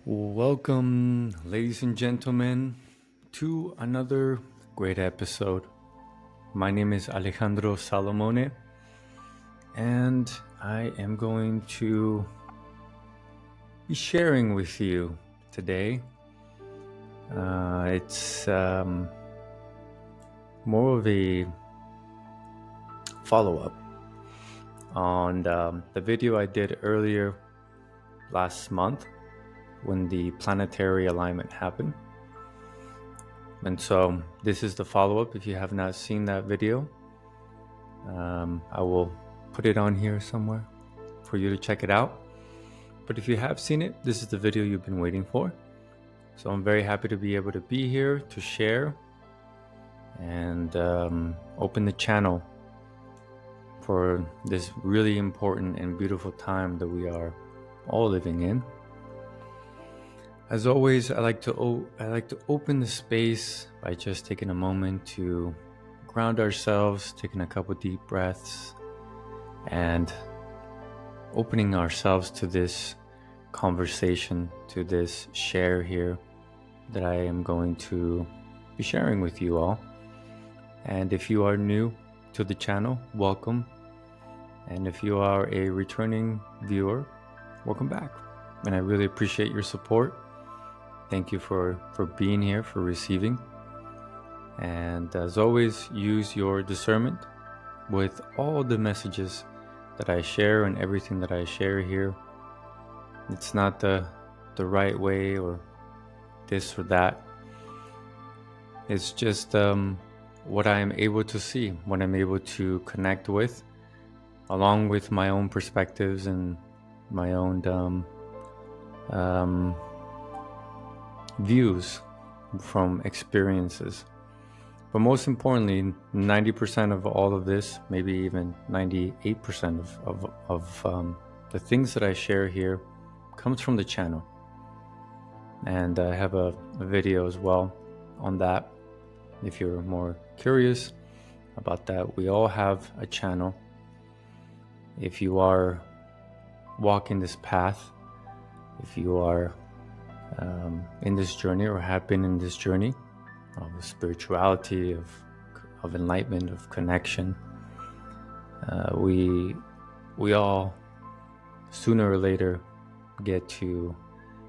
Welcome, ladies and gentlemen, to another great episode. My name is Alejandro Salomone, and I am going to be sharing with you today. It's more of a follow-up on the video I did earlier last month when the planetary alignment happened. And so this is the follow-up. If you have not seen that video, I will put it on here somewhere for you to check it out. But if you have seen it, this is the video you've been waiting for. So I'm very happy to be able to be here to share and open the channel for this really important and beautiful time that we are all living in. As always, I like to open the space by just taking a moment to ground ourselves, taking a couple deep breaths, and opening ourselves to this conversation, to this share here that I am going to be sharing with you all. And if you are new to the channel, welcome. And if you are a returning viewer, welcome back. And I really appreciate your support. Thank you for being here, for receiving. And as always, use your discernment with all the messages that I share and everything that I share here. It's not the right way or this or that. It's just what I am able to see, what I'm able to connect with, along with my own perspectives and my own views from experiences. But most importantly, 90% of all of this, maybe even 98% of the things that I share here comes from the channel. And I have a video as well on that. If you're more curious about that, we all have a channel. If you are walking this path, if you are in this journey or have been in this journey of spirituality, of enlightenment, of connection, we all sooner or later get to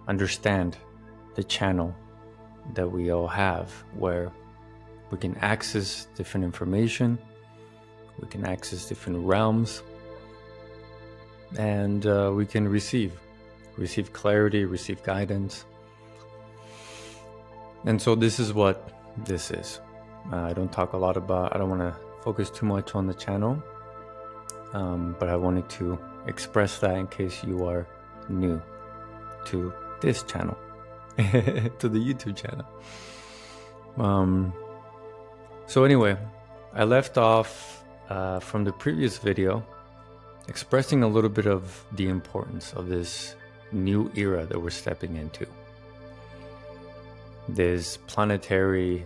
understand the channel that we all have, where we can access different information, we can access different realms, and we can receive clarity, receive guidance. And so this is what this is. I don't talk a lot about, I don't want to focus too much on the channel, but I wanted to express that in case you are new to this channel, to the YouTube channel. So anyway, I left off from the previous video expressing a little bit of the importance of this new era that we're stepping into. This planetary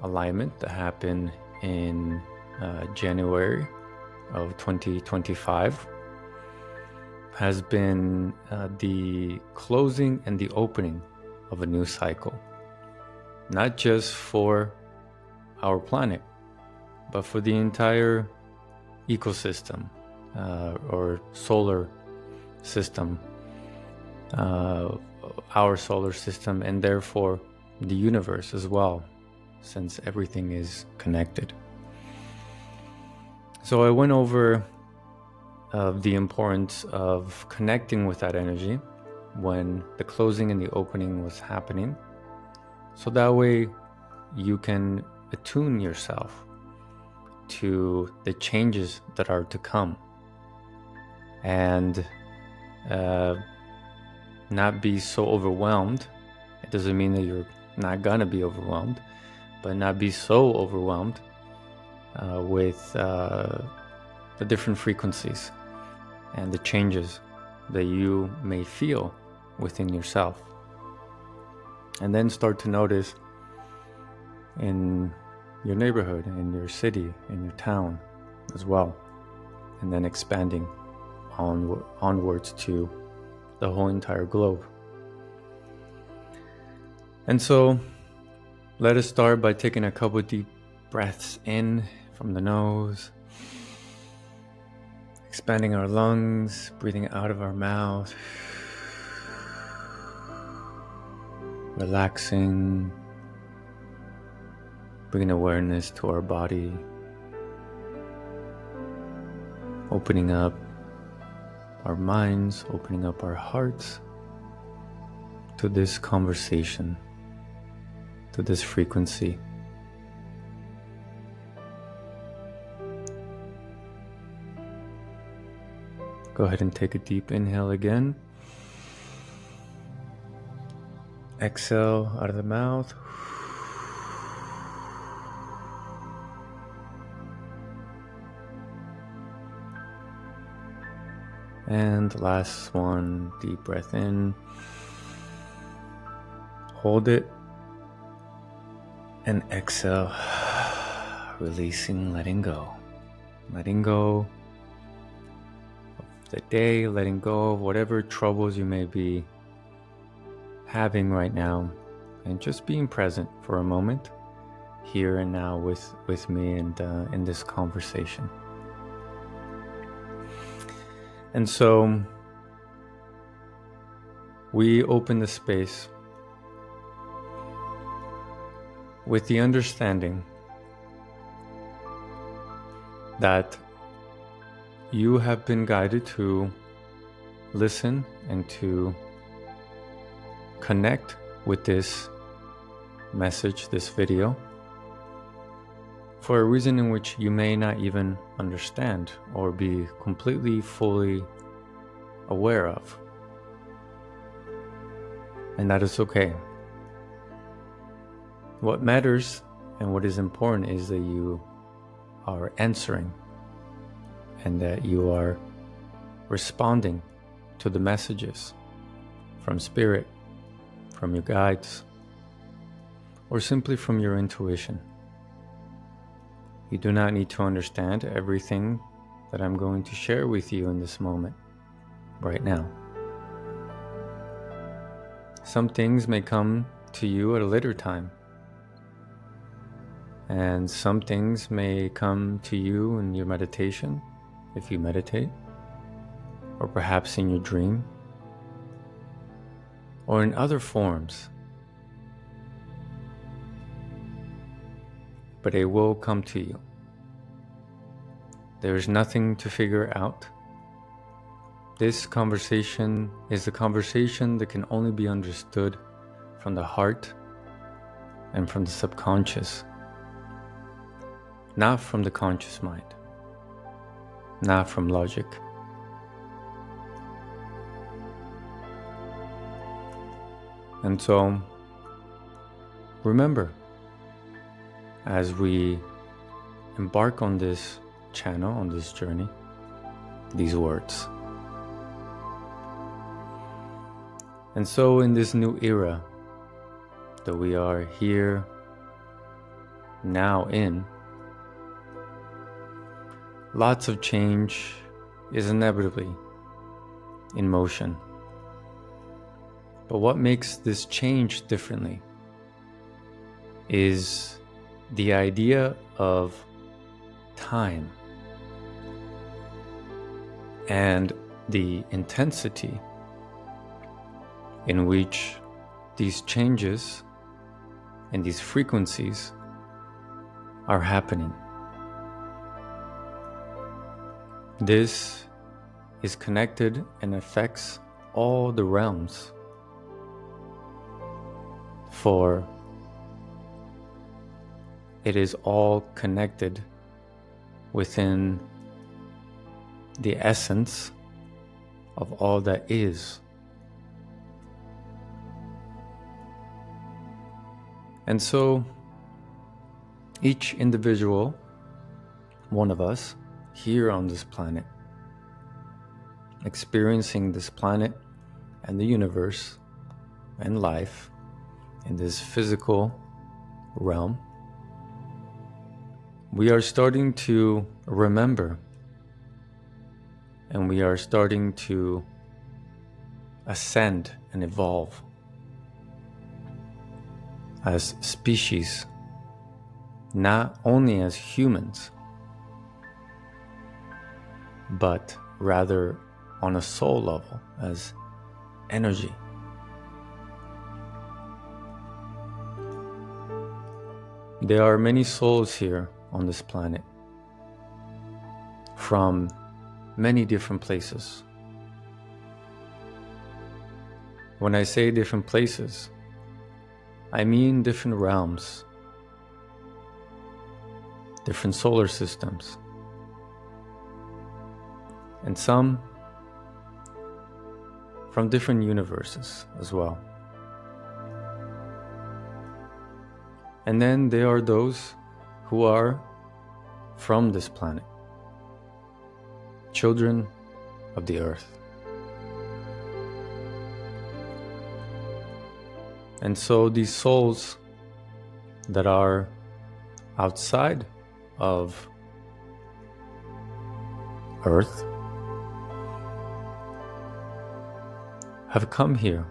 alignment that happened in January of 2025 has been the closing and the opening of a new cycle, not just for our planet, but for the entire ecosystem or solar system, our solar system, and therefore the universe as well, since everything is connected. So I went over the importance of connecting with that energy when the closing and the opening was happening, so that way you can attune yourself to the changes that are to come and not be so overwhelmed. It doesn't mean that you're not gonna be overwhelmed, but not be so overwhelmed with the different frequencies and the changes that you may feel within yourself. And then start to notice in your neighborhood, in your city, in your town as well, and then expanding onwards to the whole entire globe. And so let us start by taking a couple deep breaths in from the nose, expanding our lungs, breathing out of our mouth, relaxing, bringing awareness to our body, opening up our minds, opening up our hearts to this conversation, to this frequency. Go ahead and take a deep inhale again. Exhale out of the mouth. And last one, deep breath in. Hold it. And exhale, releasing, letting go. Letting go of the day, letting go of whatever troubles you may be having right now, and just being present for a moment, here and now with me and in this conversation. And so we open the space with the understanding that you have been guided to listen and to connect with this message, this video, for a reason in which you may not even understand or be completely, fully aware of. And that is okay. What matters and what is important is that you are answering and that you are responding to the messages from Spirit, from your guides, or simply from your intuition. You do not need to understand everything that I'm going to share with you in this moment, right now. Some things may come to you at a later time, and some things may come to you in your meditation, if you meditate, or perhaps in your dream, or in other forms. But it will come to you. There is nothing to figure out. This conversation is a conversation that can only be understood from the heart and from the subconscious, not from the conscious mind, not from logic. And so, remember, as we embark on this channel, on this journey, these words. And so in this new era that we are here now in, lots of change is inevitably in motion. But what makes this change differently is the idea of time and the intensity in which these changes and these frequencies are happening. This is connected and affects all the realms, for it is all connected within the essence of all that is. And so each individual, one of us, here on this planet, experiencing this planet and the universe and life in this physical realm, we are starting to remember, and we are starting to ascend and evolve. as species, not only as humans, but rather on a soul level, as energy. There are many souls here on this planet, from many different places. When I say different places, I mean different realms, different solar systems, and some from different universes as well. And then there are those who are from this planet, children of the earth. And so these souls that are outside of earth have come here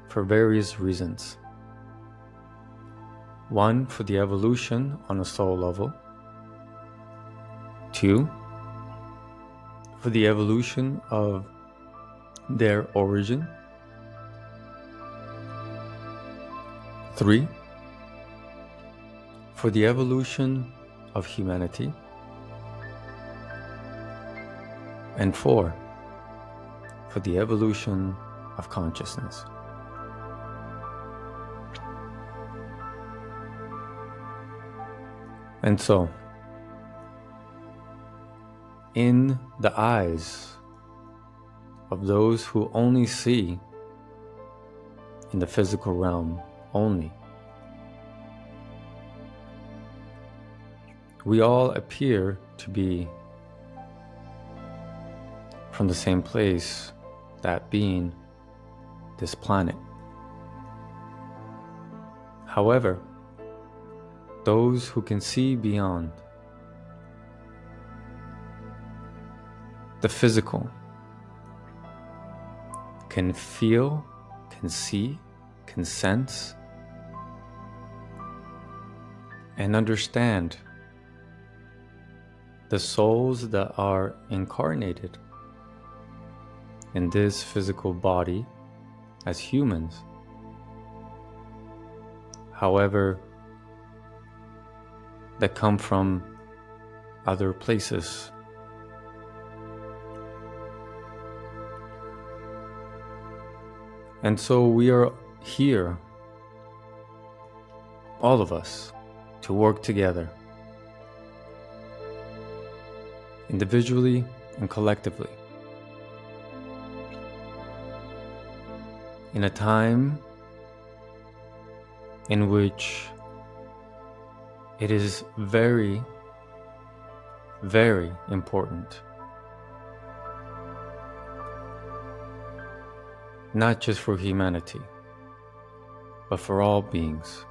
for various reasons. One, for the evolution on a soul level. Two, for the evolution of their origin. Three, for the evolution of humanity. And four, for the evolution of consciousness. And so, in the eyes of those who only see in the physical realm only, we all appear to be from the same place, that being this planet. However, those who can see beyond the physical can feel, can see, can sense, and understand the souls that are incarnated in this physical body as humans. However, that come from other places. And so we are here, all of us, to work together, individually and collectively, in a time in which it is very, very important, not just for humanity, but for all beings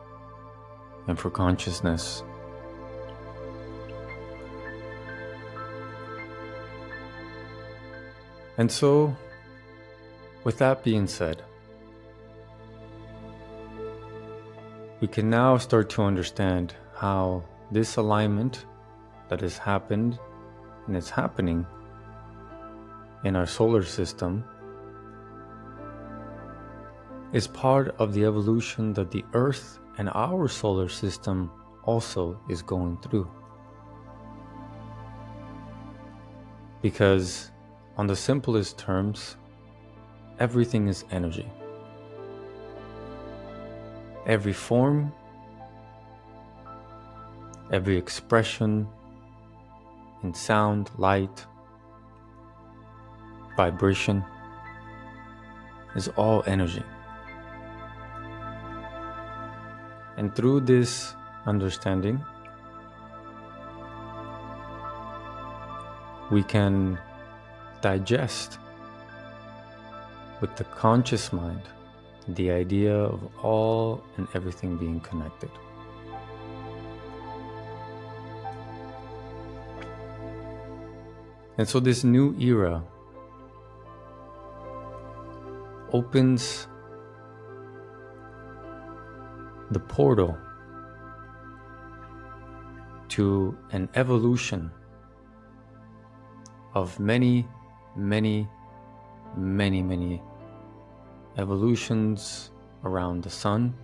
and for consciousness. And so, with that being said, we can now start to understand how this alignment that has happened and is happening in our solar system is part of the evolution that the Earth and our solar system also is going through. Because on the simplest terms, everything is energy. Every form, every expression in sound, light, vibration is all energy. And through this understanding, we can digest with the conscious mind the idea of all and everything being connected. And so this new era opens the portal to an evolution of many evolutions around the sun,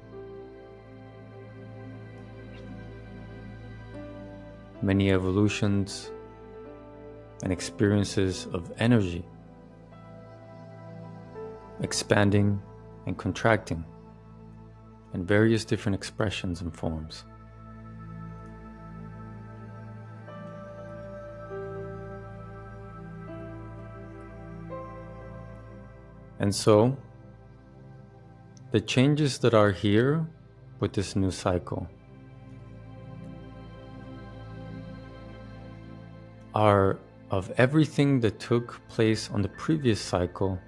many evolutions and experiences of energy expanding and contracting in various different expressions and forms. And so, the changes that are here with this new cycle are of everything that took place on the previous cycle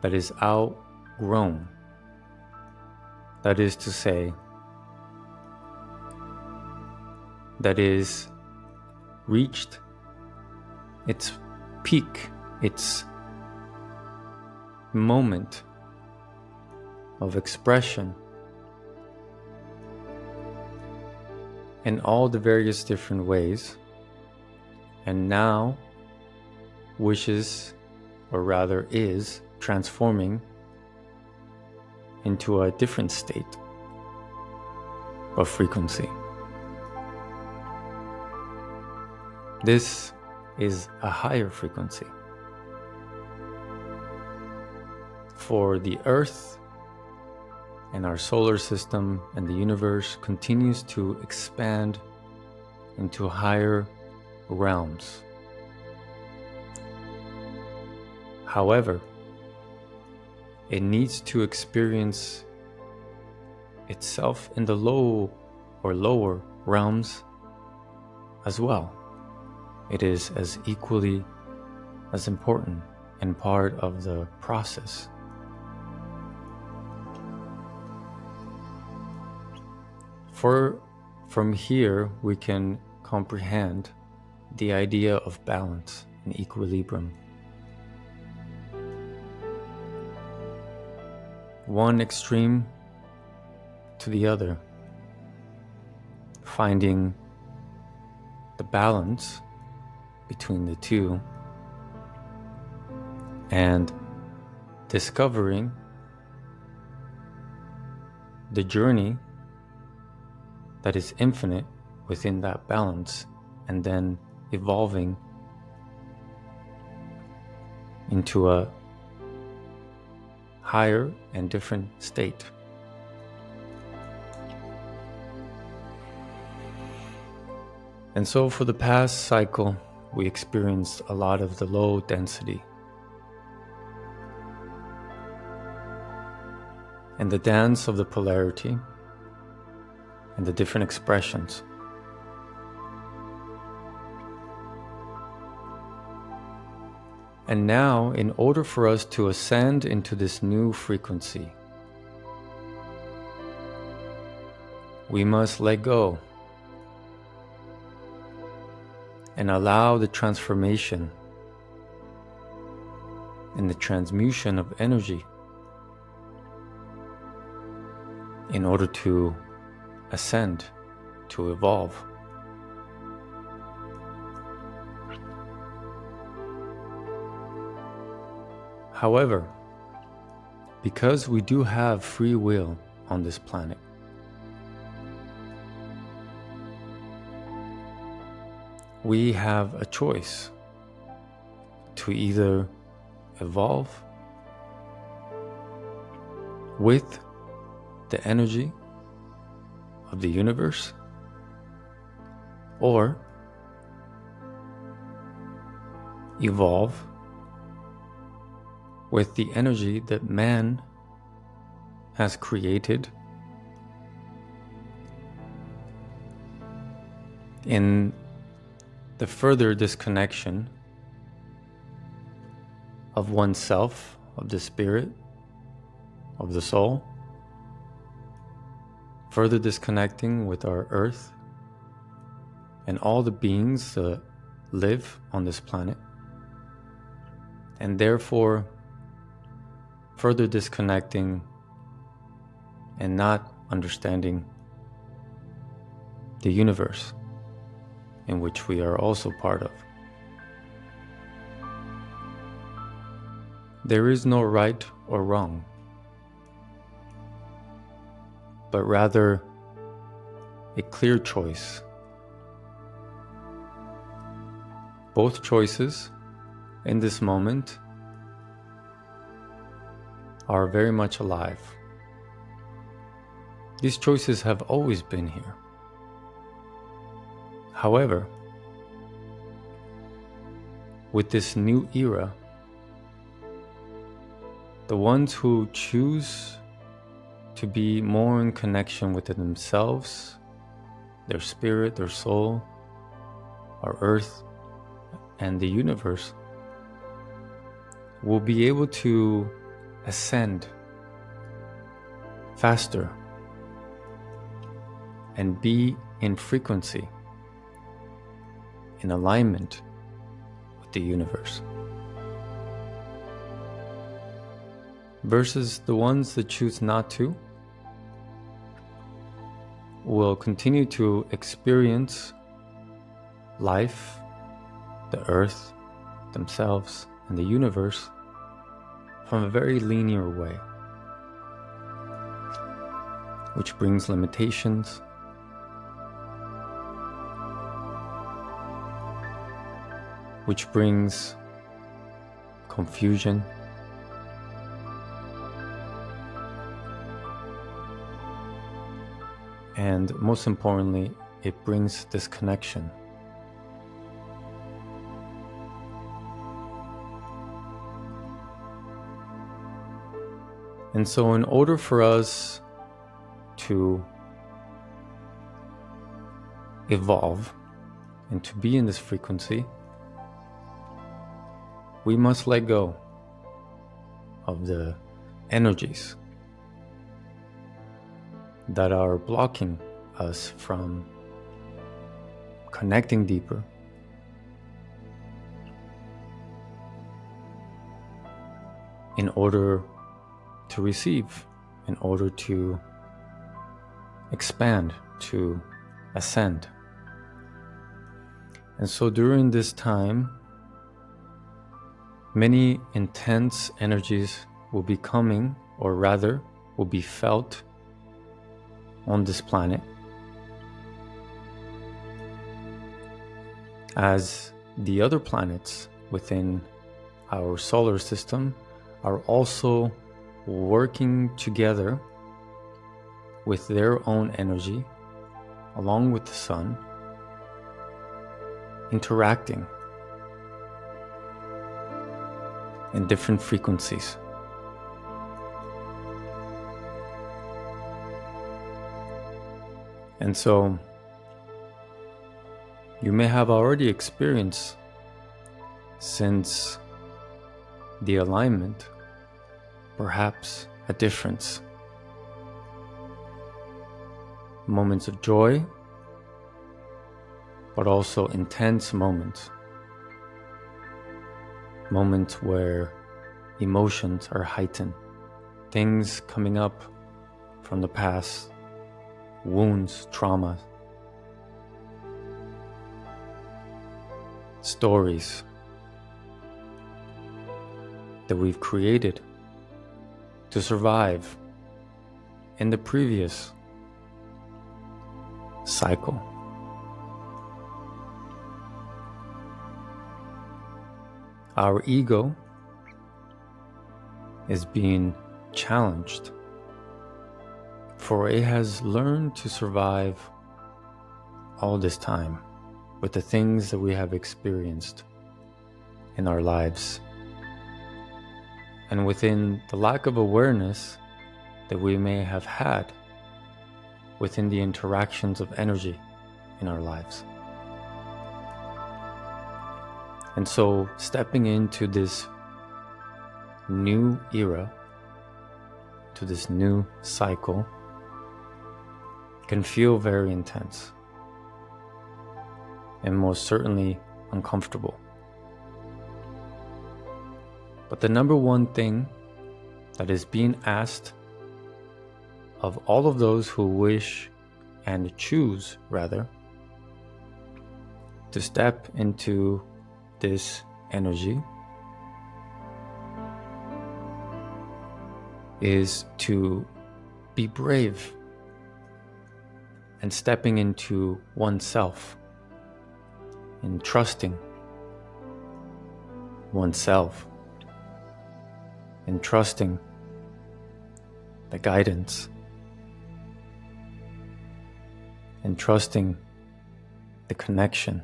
that is outgrown. That is to say, that is reached its peak, its moment of expression in all the various different ways, and now wishes, or rather is, transforming into a different state of frequency. This is a higher frequency. For the Earth and our solar system and the universe continues to expand into higher realms. However, it needs to experience itself in the low or lower realms as well. It is as equally as important and part of the process. From here, we can comprehend the idea of balance and equilibrium. One extreme to the other, finding the balance between the two and discovering the journey that is infinite within that balance, and then evolving into a higher and different state. And so for the past cycle, we experienced a lot of the low density and the dance of the polarity and the different expressions. And now, in order for us to ascend into this new frequency, we must let go and allow the transformation and the transmutation of energy in order to ascend, to evolve. However, because we do have free will on this planet, we have a choice to either evolve with the energy of the universe, or evolve with the energy that man has created in the further disconnection of oneself, of the spirit, of the soul, further disconnecting with our earth and all the beings that live on this planet, and therefore further disconnecting and not understanding the universe in which we are also part of. There is no right or wrong, but rather a clear choice. Both choices in this moment are very much alive. These choices have always been here. However, with this new era, the ones who choose to be more in connection with themselves, their spirit, their soul, our earth, and the universe, will be able to ascend faster and be in frequency, in alignment with the universe, versus the ones that choose not to will continue to experience life, the earth, themselves, and the universe from a very linear way, which brings limitations, which brings confusion, and most importantly, it brings disconnection. And so in order for us to evolve and to be in this frequency, we must let go of the energies that are blocking us from connecting deeper, in order to receive, in order to expand, to ascend. And so during this time, many intense energies will be coming, or rather will be felt on this planet, as the other planets within our solar system are also working together with their own energy, along with the sun, interacting in different frequencies. And so you may have already experienced, since the alignment, perhaps a difference. Moments of joy, but also intense moments. Moments where emotions are heightened, things coming up from the past, wounds, trauma, stories that we've created to survive in the previous cycle. Our ego is being challenged, for it has learned to survive all this time with the things that we have experienced in our lives, and within the lack of awareness that we may have had within the interactions of energy in our lives. And so stepping into this new era, to this new cycle, can feel very intense and most certainly uncomfortable. But the number one thing that is being asked of all of those who wish and choose, rather, to step into this energy is to be brave and stepping into oneself and trusting oneself and trusting the guidance and trusting the connection.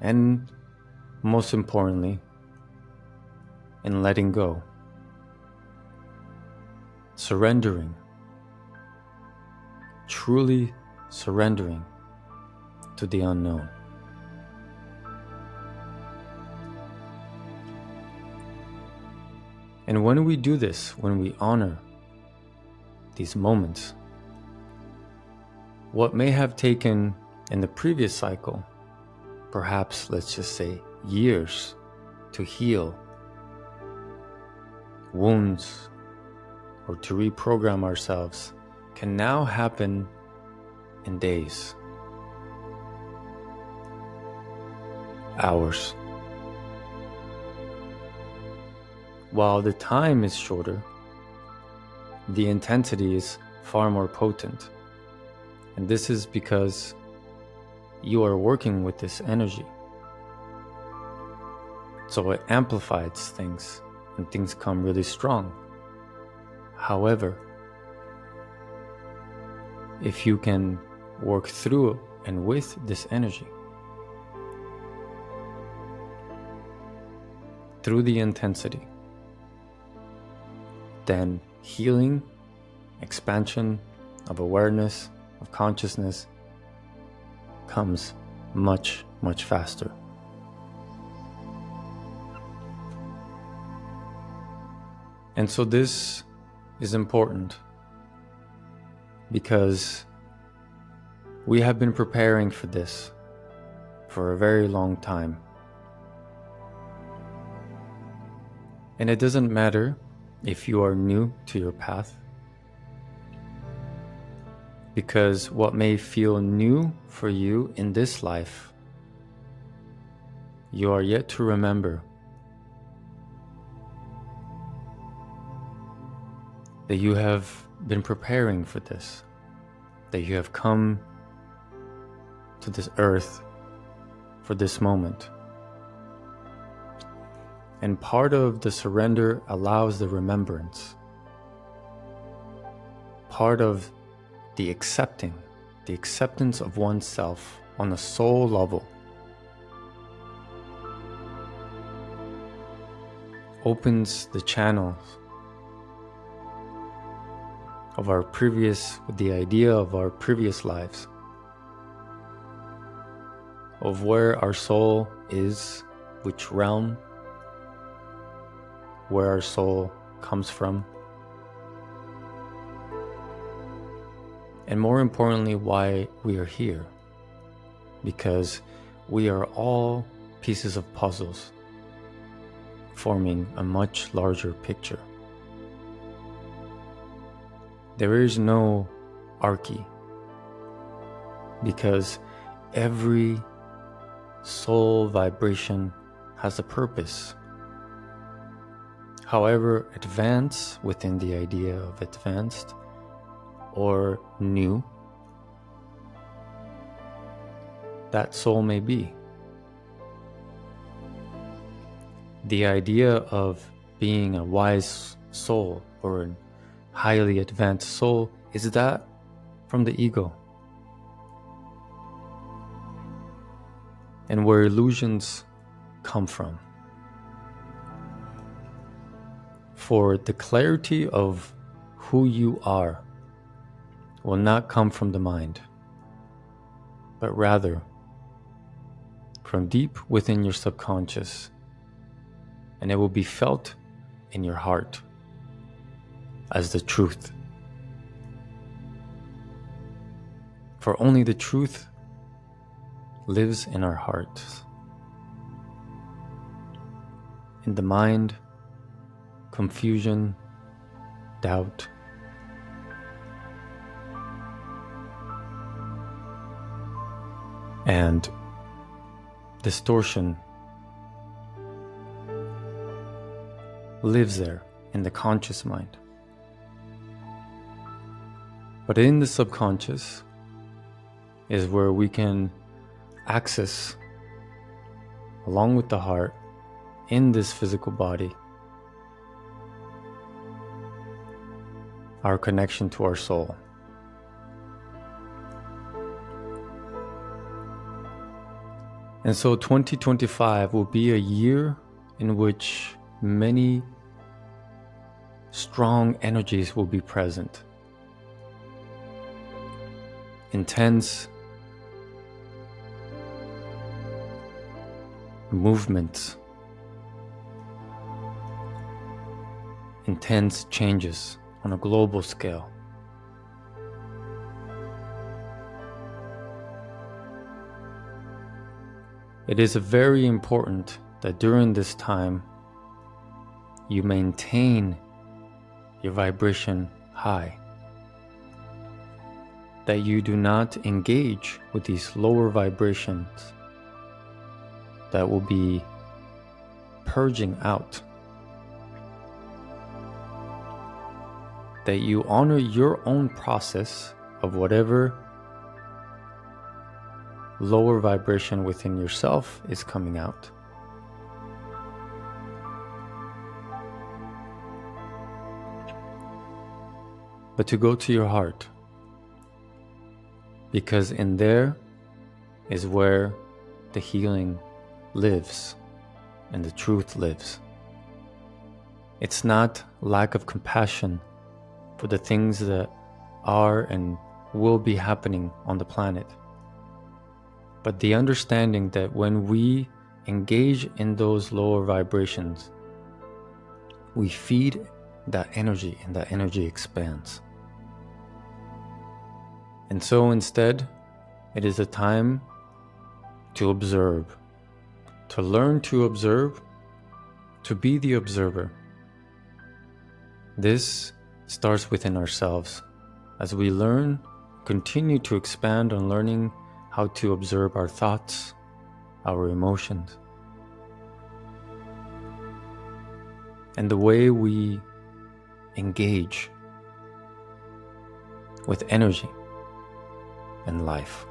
And most importantly, in letting go, surrendering, truly surrendering to the unknown. And when we do this, when we honor these moments, what may have taken in the previous cycle, perhaps let's just say years to heal wounds or to reprogram ourselves, can now happen in days, hours. While the time is shorter, the intensity is far more potent. And this is because you are working with this energy. So it amplifies things and things come really strong. However, if you can work through and with this energy, through the intensity, then healing, expansion of awareness, of consciousness comes much, much faster. And so this is important because we have been preparing for this for a very long time. And it doesn't matter if you are new to your path, because what may feel new for you in this life, you are yet to remember that you have been preparing for this, that you have come to this earth for this moment. And part of the surrender allows the remembrance. Part of the acceptance of oneself on a soul level opens the channels of the idea of our previous lives, of where our soul is, which realm, where our soul comes from, and more importantly, why we are here. Because we are all pieces of puzzles forming a much larger picture. There is no archy, because every soul vibration has a purpose. However advanced within the idea of advanced or new that soul may be. The idea of being a wise soul or a highly advanced soul is that from the ego, and where illusions come from. For the clarity of who you are will not come from the mind, but rather from deep within your subconscious, and it will be felt in your heart as the truth. For only the truth lives in our hearts, in the mind, confusion, doubt. And distortion lives there in the conscious mind. But in the subconscious is where we can access, along with the heart, in this physical body, our connection to our soul. And so 2025 will be a year in which many strong energies will be present. Intense movements, intense changes on a global scale. It is very important that during this time you maintain your vibration high, that you do not engage with these lower vibrations that will be purging out, that you honor your own process of whatever lower vibration within yourself is coming out. But to go to your heart, because in there is where the healing lives and the truth lives. It's not lack of compassion for the things that are and will be happening on the planet, but the understanding that when we engage in those lower vibrations, we feed that energy and that energy expands. And so instead, it is a time to observe, to learn to observe, to be the observer. This starts within ourselves as we learn, continue to expand on learning how to observe our thoughts, our emotions, and the way we engage with energy and life.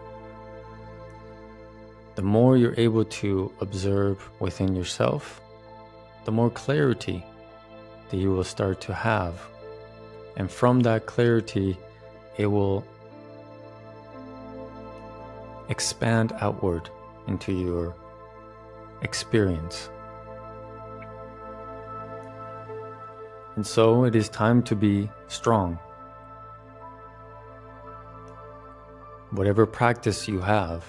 The more you're able to observe within yourself, the more clarity that you will start to have. And from that clarity, it will expand outward into your experience. And so it is time to be strong. Whatever practice you have,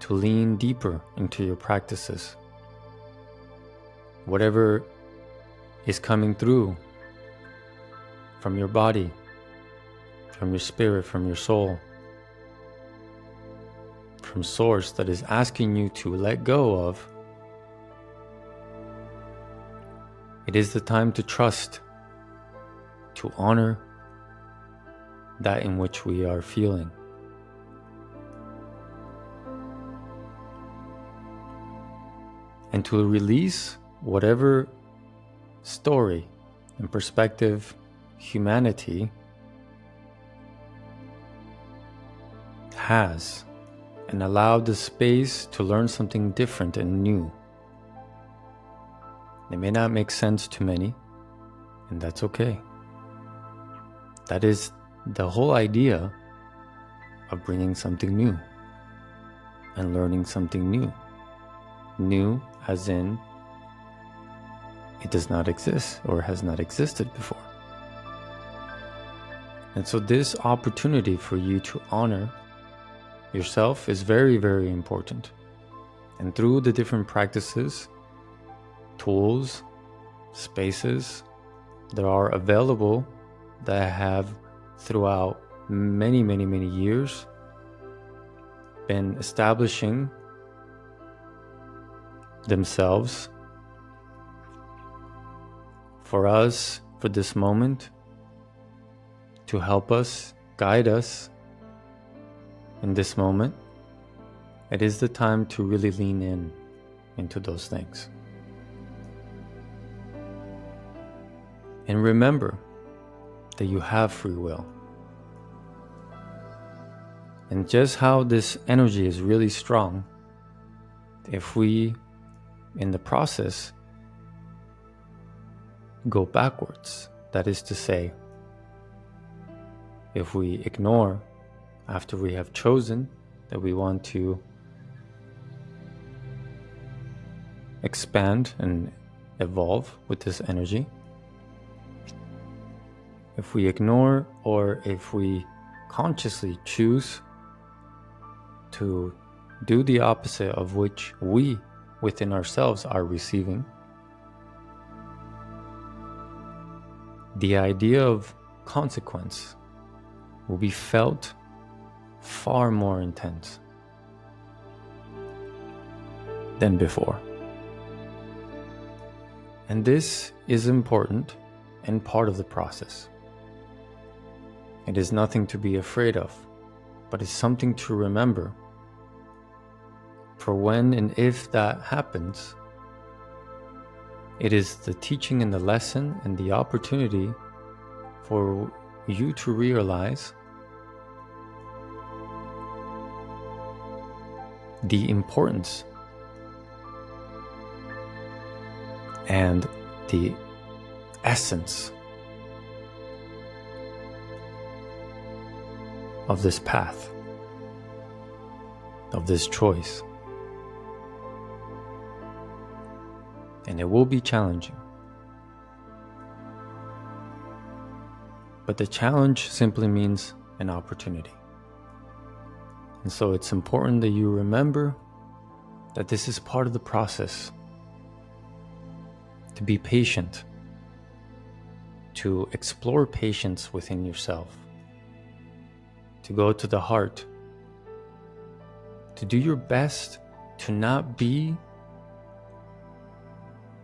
to lean deeper into your practices. Whatever is coming through from your body, from your spirit, from your soul, from source that is asking you to let go of, it is the time to trust, to honor that in which we are feeling. And to release whatever story and perspective humanity has, and allow the space to learn something different and new. It may not make sense to many, and that's okay. That is the whole idea of bringing something new and learning something new. New as in it does not exist or has not existed before. And so this opportunity for you to honor yourself is very, very important. And through the different practices, tools, spaces that are available that have throughout many, many, many years been establishing themselves for us, for this moment, to help us, guide us in this moment, it is the time to really lean into those things. And remember that you have free will. And just how this energy is really strong, if we, in the process, go backwards, that is to say, if we ignore after we have chosen that we want to expand and evolve with this energy, if we ignore or if we consciously choose to do the opposite of which we within ourselves are receiving, the idea of consequence will be felt far more intense than before. And this is important and part of the process. It is nothing to be afraid of, but it's something to remember. For when and if that happens, it is the teaching and the lesson and the opportunity for you to realize the importance and the essence of this path, of this choice. And it will be challenging. But the challenge simply means an opportunity. And so it's important that you remember that this is part of the process. To be patient, to explore patience within yourself, to go to the heart, to do your best to not be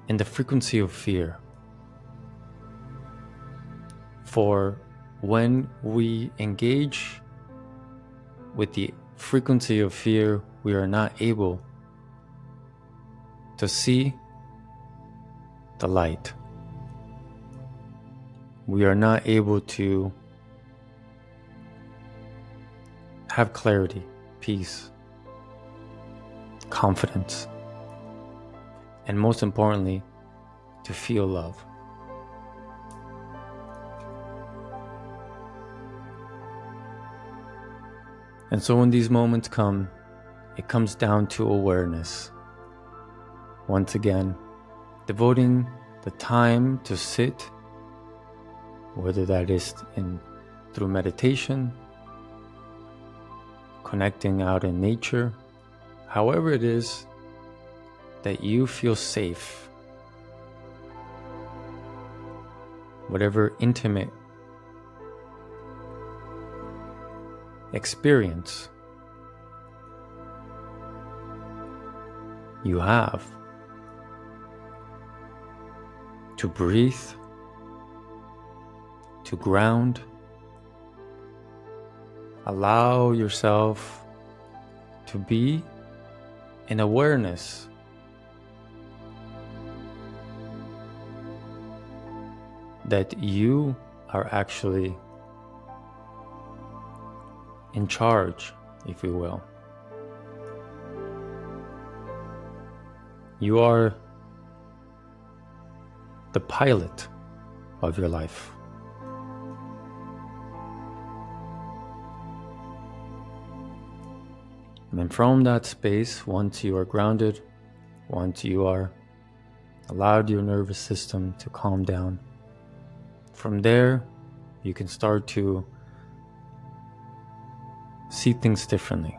in the frequency of fear. For when we engage with the frequency of fear, we are not able to see the light. We are not able to have clarity, peace, confidence, and most importantly, to feel love. And so when these moments come, it comes down to awareness. Once again, devoting the time to sit, whether that is through meditation, connecting out in nature, however it is that you feel safe, whatever intimate experience you have, to breathe, to ground. Allow yourself to be in awareness that you are actually in charge, if you will. You are the pilot of your life. And from that space, once you are grounded, once you are allowed your nervous system to calm down, from there you can start to see things differently.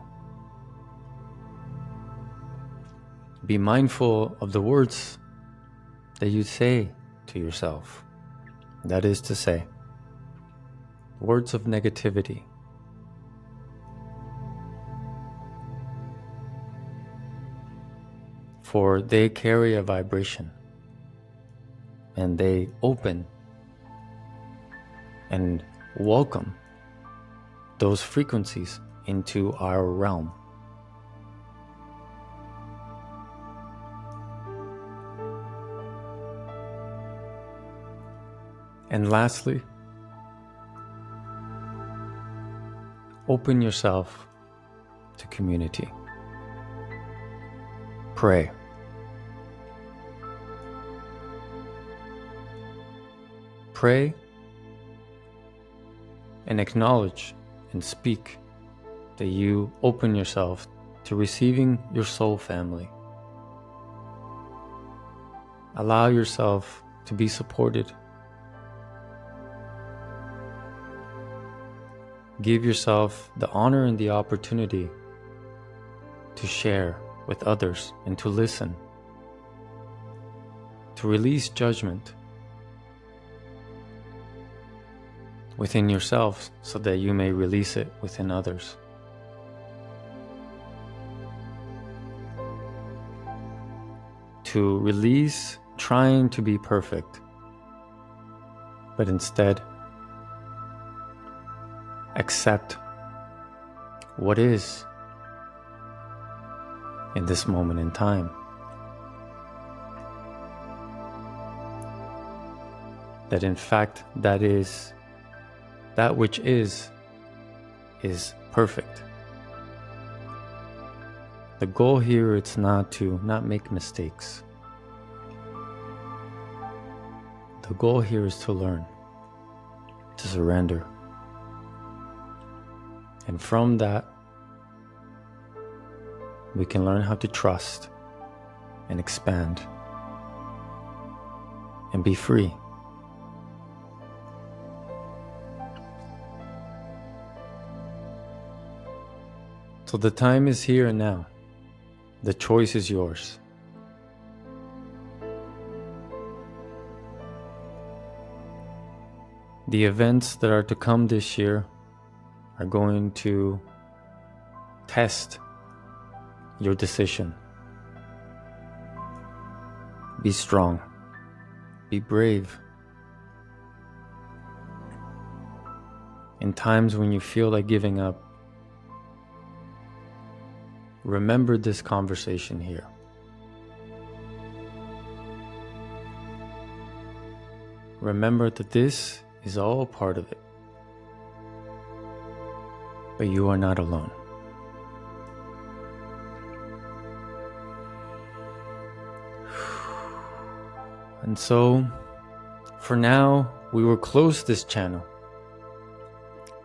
Be mindful of the words that you say to yourself. That is to say, words of negativity. For they carry a vibration. and they open and welcome those frequencies into our realm. And lastly, open yourself to community. Pray. Pray and acknowledge and speak that you open yourself to receiving your soul family. Allow yourself to be supported. Give yourself the honor and the opportunity to share with others and to listen, to release judgment within yourself so that you may release it within others. To release trying to be perfect, but instead accept what is in this moment in time. That in fact, that which is perfect. The goal here is not to not make mistakes. The goal here is to learn, to surrender. And from that, we can learn how to trust and expand and be free. So the time is here and now. The choice is yours. The events that are to come this year are going to test your decision. Be strong. Be brave. In times when you feel like giving up, remember this conversation here. Remember that this is all part of it. But you are not alone. And so, for now, we will close this channel.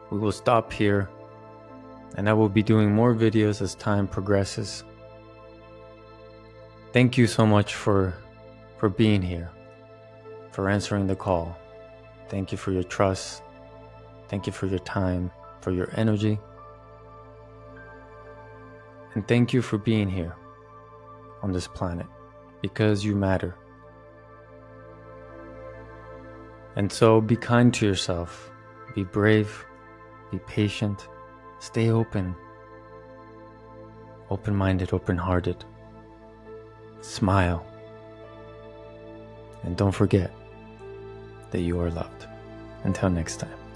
We will stop here, and I will be doing more videos as time progresses. Thank you so much for being here, for answering the call. Thank you for your trust. Thank you for your time, for your energy. And thank you for being here on this planet, because you matter. And so be kind to yourself, be brave, be patient, stay open, open-minded, open-hearted, smile, and don't forget that you are loved. Until next time.